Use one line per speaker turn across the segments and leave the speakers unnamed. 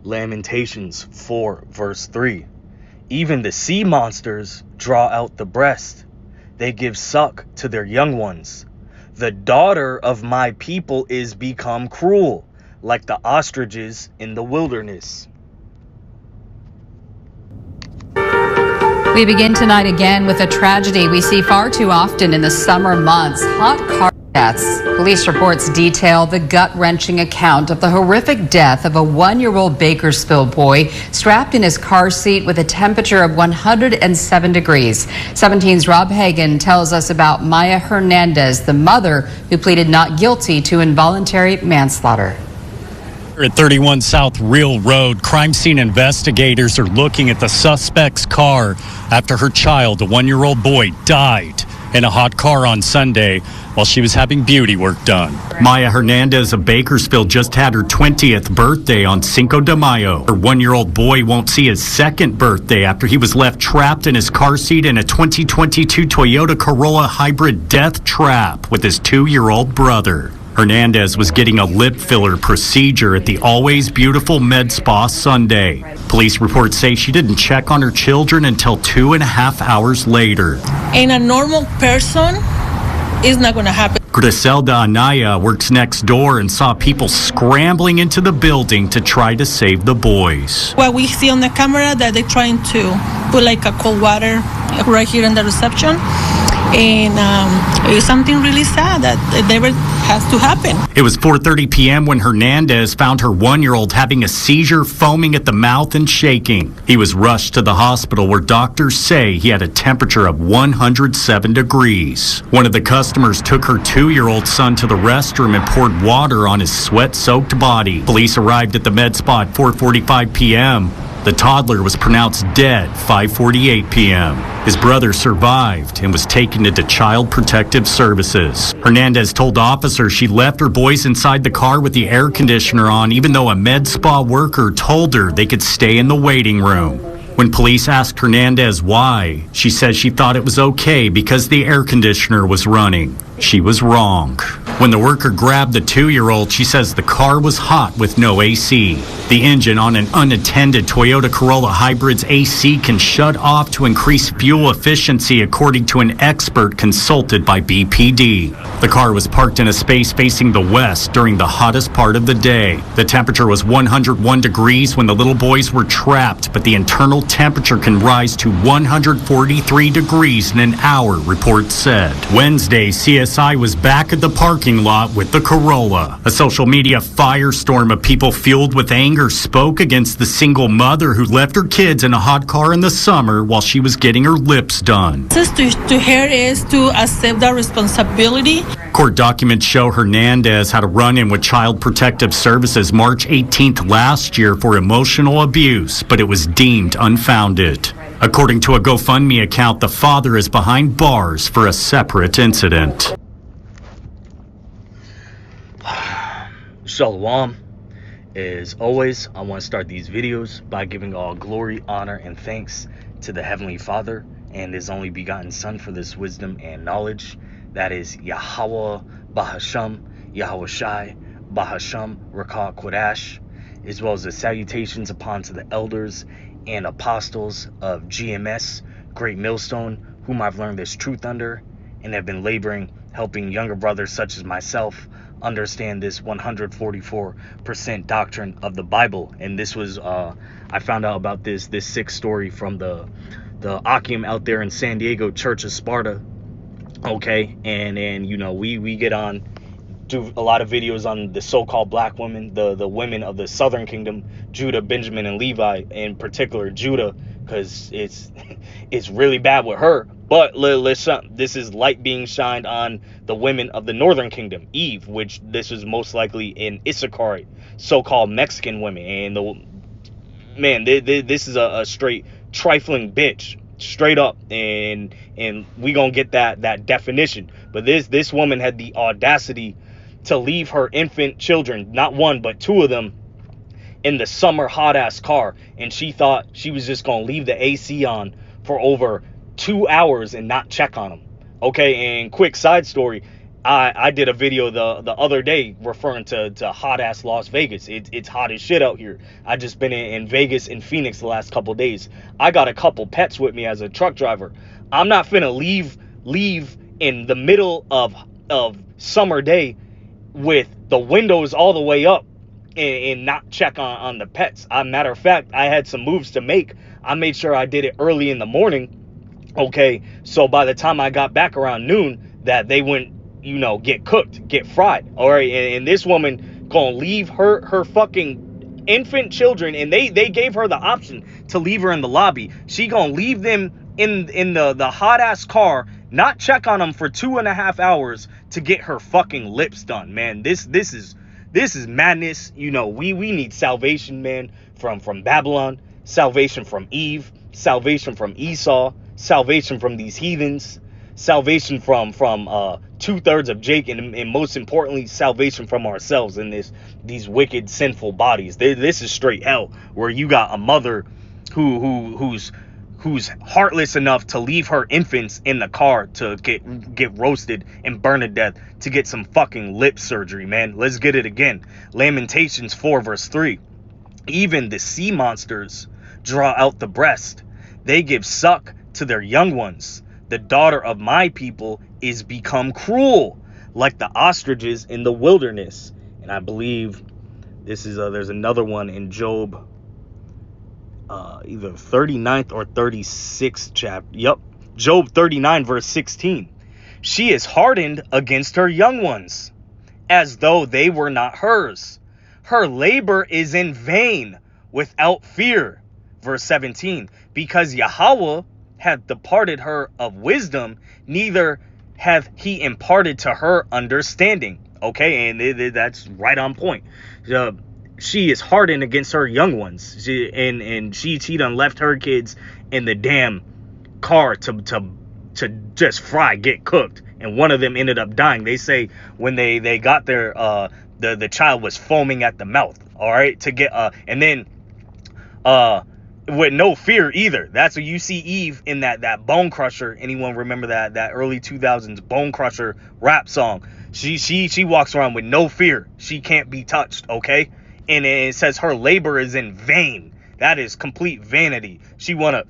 Lamentations 4 verse 3. Even the sea monsters draw out the breast. They give suck to their young ones. The daughter of my people is become cruel, like the ostriches in the wilderness.
We begin tonight again with a tragedy we see far too often in the summer months: hot car deaths. Police reports detail the gut-wrenching account of the horrific death of a 1-year-old Bakersfield boy strapped in his car seat with a temperature of 107 degrees. 17's Rob Hagan tells us about Maya Hernandez, the mother who pleaded not guilty to involuntary manslaughter.
At 31 South Real Road, crime scene investigators are looking at the suspect's car after her child, a 1-year-old boy, died in a hot car on Sunday while she was having beauty work done. Maya Hernandez of Bakersfield just had her 20th birthday on Cinco de Mayo. Her 1-year-old boy won't see his second birthday after he was left trapped in his car seat in a 2022 Toyota Corolla hybrid death trap with his 2-year-old brother. Hernandez was getting a lip filler procedure at the Always Beautiful Med Spa Sunday. Police reports say she didn't check on her children until 2.5 hours later.
In a normal person, it's not going to happen.
Griselda Anaya works next door and saw people scrambling into the building to try to save the boys.
What we see on the camera that they're trying to put like a cold water right here in the reception. And it's something really sad that never has to happen.
It was 4:30 p.m. when Hernandez found her 1-year-old having a seizure, foaming at the mouth and shaking. He was rushed to the hospital where doctors say he had a temperature of 107 degrees. One of the customers took her 2-year-old son to the restroom and poured water on his sweat-soaked body. Police arrived at the med spa at 4:45 p.m. The toddler was pronounced dead 5:48 p.m. His brother survived and was taken into Child Protective Services. Hernandez told officers she left her boys inside the car with the air conditioner on, even though a med spa worker told her they could stay in the waiting room. When police asked Hernandez why, she said she thought it was okay because the air conditioner was running. She was wrong. When the worker grabbed the 2-year-old, she says the car was hot with no AC. The engine on an unattended Toyota Corolla Hybrid's AC can shut off to increase fuel efficiency, according to an expert consulted by BPD. The car was parked in a space facing the west during the hottest part of the day. The temperature was 101 degrees when the little boys were trapped, but the internal temperature can rise to 143 degrees in an hour, reports said. Wednesday, CSI was back at the parking lot with the Corolla. A social media firestorm of people fueled with anger spoke against the single mother who left her kids in a hot car in the summer while she was getting her lips done.
To her is to accept the responsibility.
Court documents show Hernandez had a run-in with Child Protective Services March 18th last year for emotional abuse, but it was deemed unfounded. According to a GoFundMe account, the father is behind bars for a separate incident.
Shalom. As always, I want to start these videos by giving all glory, honor, and thanks to the Heavenly Father and His only begotten Son for this wisdom and knowledge. That is Yahweh Bahasham, Yahweh Shai, Bahasham, Rakah Kodash, as well as the salutations upon to the elders and apostles of GMS, Great Millstone, whom I've learned this truth under and have been laboring, helping younger brothers such as myself understand this 144% doctrine of the Bible. And this was I found out about this sick story from the Akim out there in San Diego, Church of Sparta. Okay, and you know, we get on, do a lot of videos on the so-called black women, the women of the Southern Kingdom, Judah, Benjamin, and Levi, in particular Judah, because it's really bad with her. But this is light being shined on the women of the Northern Kingdom, Eve, which this is most likely in Issachar, so-called Mexican women. And this is a straight trifling bitch, straight up, and we gonna get that definition. But this woman had the audacity to leave her infant children, not one but two of them, in the summer hot ass car, and she thought she was just gonna leave the AC on for over 2 hours and not check on them. Okay, and quick side story, I did a video the other day referring to hot ass Las Vegas. It's hot as shit out here. I just been in Vegas and Phoenix the last couple days. I got a couple pets with me as a truck driver. I'm not finna leave in the middle of summer day with the windows all the way up and not check on the pets. Matter of fact, I had some moves to make. I made sure I did it early in the morning. Okay, so by the time I got back around noon, that they wouldn't, get cooked, get fried. All right, and this woman gonna leave her fucking infant children, and they gave her the option to leave her in the lobby. She gonna leave them in the hot ass car, not check on them for 2.5 hours to get her fucking lips done. Man, this is madness. We need salvation, man, from Babylon, salvation from Eve, salvation from Esau, salvation from these heathens, salvation from 2/3 of Jake, and most importantly, salvation from ourselves in these wicked, sinful bodies. This is straight hell, where you got a mother who's heartless enough to leave her infants in the car to get roasted and burned to death to get some fucking lip surgery, man. Let's get it again. Lamentations 4 verse 3. Even the sea monsters draw out the breast. They give suck to their young ones. The daughter of my people is become cruel, like the ostriches in the wilderness. And I believe this is there's another one in Job, either 39th or 36th chapter. Yep, Job 39 verse 16. She is hardened against her young ones, as though they were not hers. Her labor is in vain, without fear. Verse 17. Because Yahweh hath departed her of wisdom, neither hath he imparted to her understanding. Okay, and that's right on point. She is hardened against her young ones. She done left her kids in the damn car to just fry, get cooked, and one of them ended up dying. They say when they got there, the child was foaming at the mouth. All right, to get and then with no fear either. That's what you see Eve in that Bone Crusher. Anyone remember that early 2000s Bone Crusher rap song? She walks around with no fear. She can't be touched. Okay. And it says her labor is in vain. That is complete vanity. She wanna,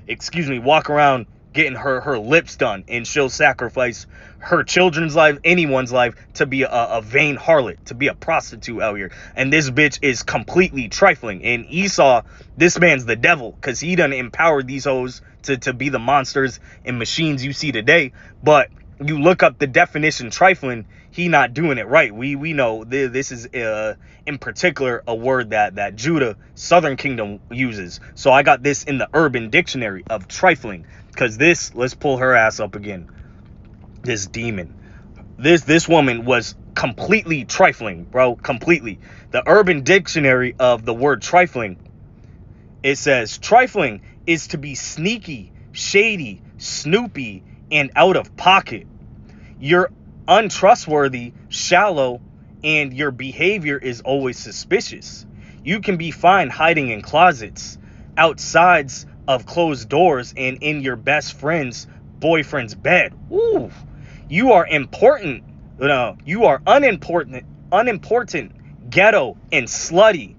walk around getting her lips done, and she'll sacrifice her children's life, anyone's life, to be a vain harlot, to be a prostitute out here. And this bitch is completely trifling. And Esau, this man's the devil, because he done empowered these hoes to be the monsters and machines you see today. But you look up the definition trifling, he not doing it right. We know this is in particular a word that Judah, Southern Kingdom, uses. So I got this in the Urban Dictionary of trifling, because let's pull her ass up again. This demon, this woman was completely trifling, bro, completely. The Urban Dictionary of the word trifling, it says trifling is to be sneaky, shady, snoopy, and out of pocket. You're untrustworthy, shallow, and your behavior is always suspicious. You can be fine hiding in closets, outsides of closed doors, and in your best friend's boyfriend's bed. Ooh, you are important. No, you are unimportant, ghetto, and slutty.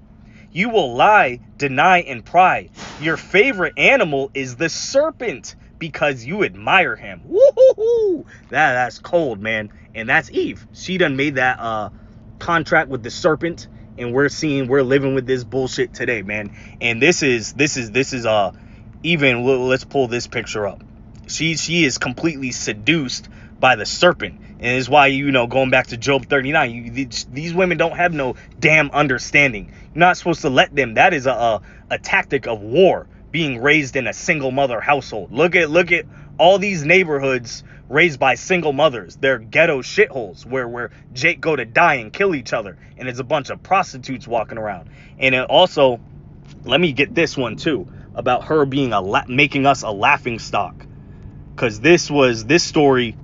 You will lie, deny, and pry. Your favorite animal is the serpent, because you admire him. Woo-hoo-hoo! That's cold, man. And that's Eve. She done made that contract with the serpent, and we're living with this bullshit today, man. And this is even, let's pull this picture up. She is completely seduced by the serpent, and it's why, going back to Job 39, these women don't have no damn understanding. You're not supposed to let them. That is a tactic of war, being raised in a single mother household. Look at all these neighborhoods raised by single mothers. They're ghetto shitholes where Jake go to die and kill each other, and there's a bunch of prostitutes walking around. And it also, let me get this one too, about her being making us a laughing stock, because this story,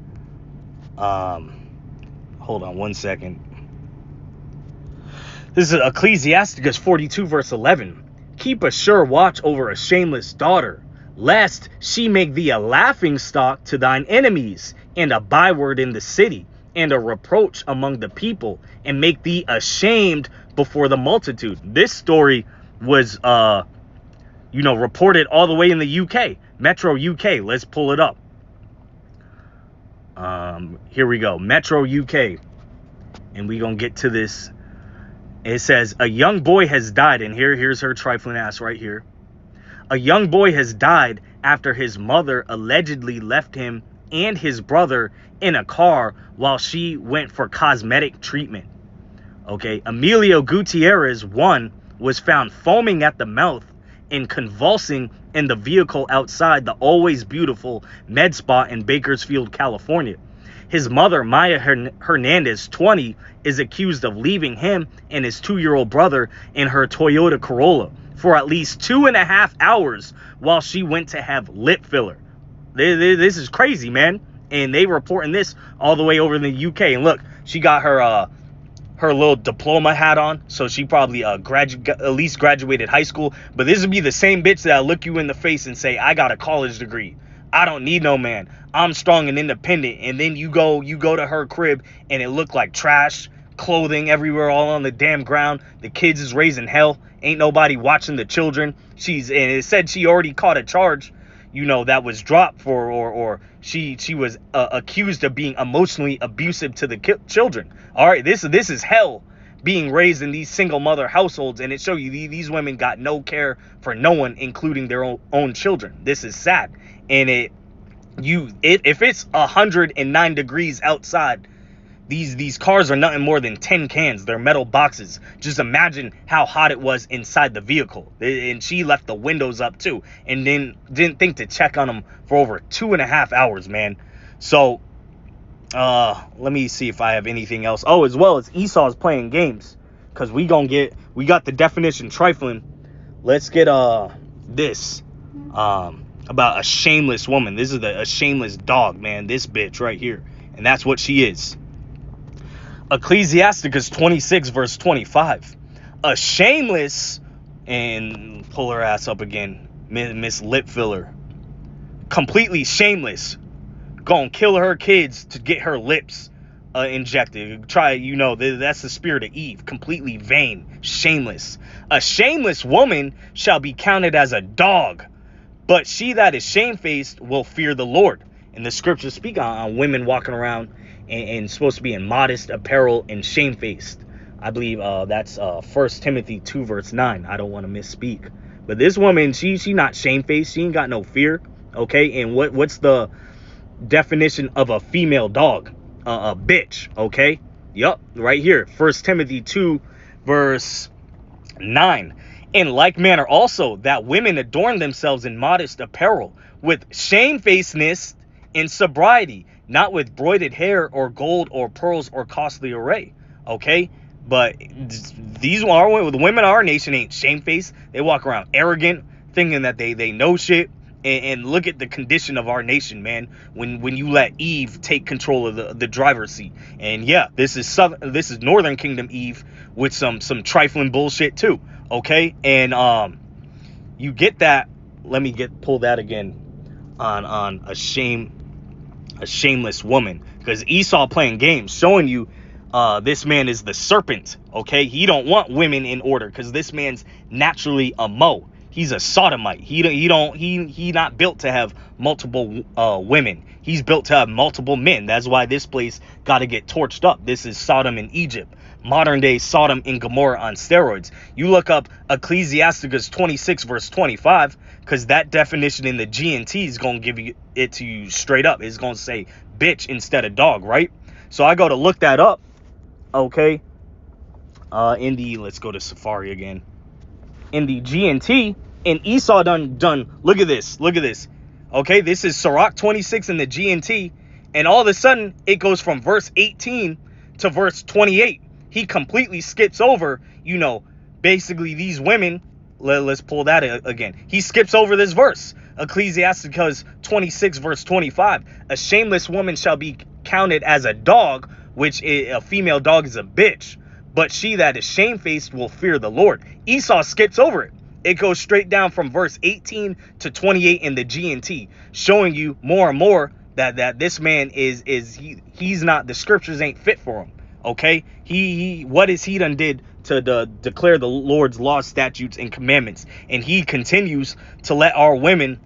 hold on one second. This is Ecclesiasticus 42 verse 11. Keep a sure watch over a shameless daughter, lest she make thee a laughing stock to thine enemies, and a byword in the city, and a reproach among the people, and make thee ashamed before the multitude. This story was reported all the way in the UK, Metro UK. Let's pull it up. Here we go, Metro UK, and we gonna get to this. It says, a young boy has died, and here's her trifling ass right here. A young boy has died after his mother allegedly left him and his brother in a car while she went for cosmetic treatment. Okay, Emilio Gutierrez 1 was found foaming at the mouth and convulsing in the vehicle outside the always beautiful med spa in Bakersfield, California. His mother, Maya Hernandez, 20, is accused of leaving him and his 2-year-old brother in her Toyota Corolla for at least 2.5 hours while she went to have lip filler. This is crazy, man. And they reporting this all the way over in the UK. And look, she got her little diploma hat on, so she probably at least graduated high school. But this would be the same bitch that'll look you in the face and say, I got a college degree, I don't need no man, I'm strong and independent. And then you go to her crib and it looked like trash, clothing everywhere, all on the damn ground. The kids is raising hell, ain't nobody watching the children. And it said she already caught a charge, that was dropped for, or she was accused of being emotionally abusive to the children. All right, this is hell being raised in these single mother households, and it show you these women got no care for no one, including their own children. This is sad. And if it's 109 degrees outside, these cars are nothing more than tin cans. They're metal boxes. Just imagine how hot it was inside the vehicle. And she left the windows up too, and then didn't think to check on them for over 2.5 hours, man. So let me see if I have anything else. Oh, as well as Esau's playing games, because we got the definition trifling. Let's get this about a shameless woman. This is a shameless dog, man. This bitch right here, and that's what she is. Ecclesiasticus 26 verse 25. A shameless, and pull her ass up again, Miss Lip Filler, completely shameless, gonna kill her kids to get her lips injected. That's the spirit of Eve. Completely vain, shameless. A shameless woman shall be counted as a dog, but she that is shamefaced will fear the Lord. And the scriptures speak on women walking around and supposed to be in modest apparel and shamefaced. I believe that's 1 Timothy 2 verse 9. I don't want to misspeak. But this woman, she not shamefaced. She ain't got no fear. Okay, and what's the definition of a female dog? A bitch. Okay, yup, right here, 1 Timothy 2 verse 9. In like manner also, that women adorn themselves in modest apparel, with shamefacedness in sobriety, not with broided hair or gold or pearls or costly array. Okay, but the women of our nation ain't shamefaced. They walk around arrogant, thinking that they know shit. And look at the condition of our nation, man, when you let Eve take control of the driver's seat. And yeah, this is Northern Kingdom Eve with some trifling bullshit too. Okay, and you get that. Let me pull that again on a shameless woman, because Esau playing games, showing you this man is the serpent. Okay, he don't want women in order, because this man's naturally a Mo. He's a sodomite. He not built to have multiple women. He's built to have multiple men. That's why this place got to get torched up. This is Sodom in Egypt, modern day Sodom and Gomorrah on steroids. You look up Ecclesiasticus 26 verse 25, because that definition in the G&T is going to give it to you straight up. It's going to say bitch instead of dog, right? So I go to look that up. Okay, let's go to Safari again. In the G&T, and Esau done. Look at this. Okay, this is Sirach 26 in the G&T, and all of a sudden it goes from verse 18 to verse 28. He completely skips over, basically these women. Let's pull that again. He skips over this verse. Ecclesiasticus 26 verse 25. A shameless woman shall be counted as a dog, which a female dog is a bitch, but she that is shamefaced will fear the Lord. Esau skips over it. It goes straight down from verse 18 to 28 in the G&T, showing you more and more that this man he's not, the scriptures ain't fit for him. Okay, he what is he done did to declare the Lord's laws, statutes, and commandments, and he continues to let our women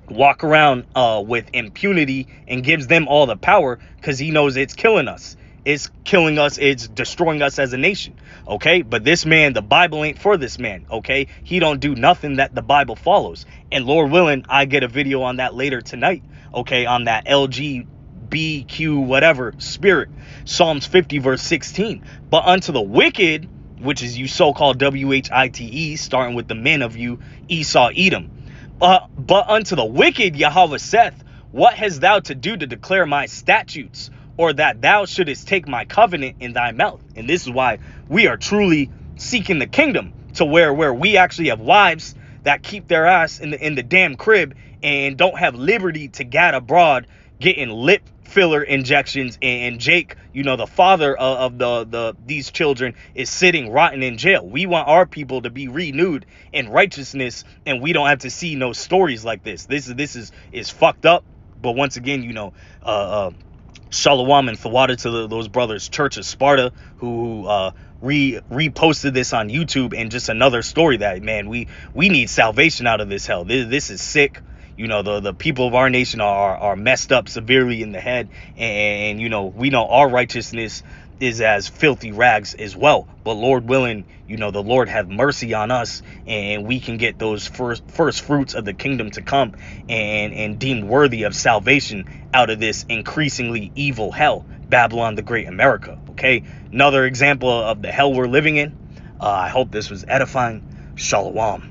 walk around with impunity and gives them all the power, because he knows it's killing us. It's killing us. It's destroying us as a nation. Okay, but this man, the Bible ain't for this man. Okay, he don't do nothing that the Bible follows, and Lord willing, I get a video on that later tonight. Okay, on that LGBTQ whatever spirit, Psalms 50 verse 16. But unto the wicked, which is you so-called WHITE, starting with the men of you, Esau, Edom. But unto the wicked, Yahweh saith, what hast thou to do to declare my statutes, or that thou shouldest take my covenant in thy mouth? And this is why we are truly seeking the kingdom, to where we actually have wives that keep their ass in the damn crib and don't have liberty to gad abroad, getting lip filler injections, and Jake, you know, the father of these children, is sitting rotten in jail. We want our people to be renewed in righteousness, and we don't have to see no stories like this. This is fucked up. But once again, you know, Shalom and Thawada to those brothers, Church of Sparta, who reposted this on YouTube, and just another story that, man, we need salvation out of this hell. This is sick. You know, the people of our nation are messed up severely in the head, and you know, we know our righteousness is as filthy rags as well. But Lord willing, you know, the Lord have mercy on us, and we can get those first fruits of the kingdom to come, and deemed worthy of salvation out of this increasingly evil hell, Babylon the Great America. Okay, another example of the hell we're living in. I hope this was edifying. Shalom.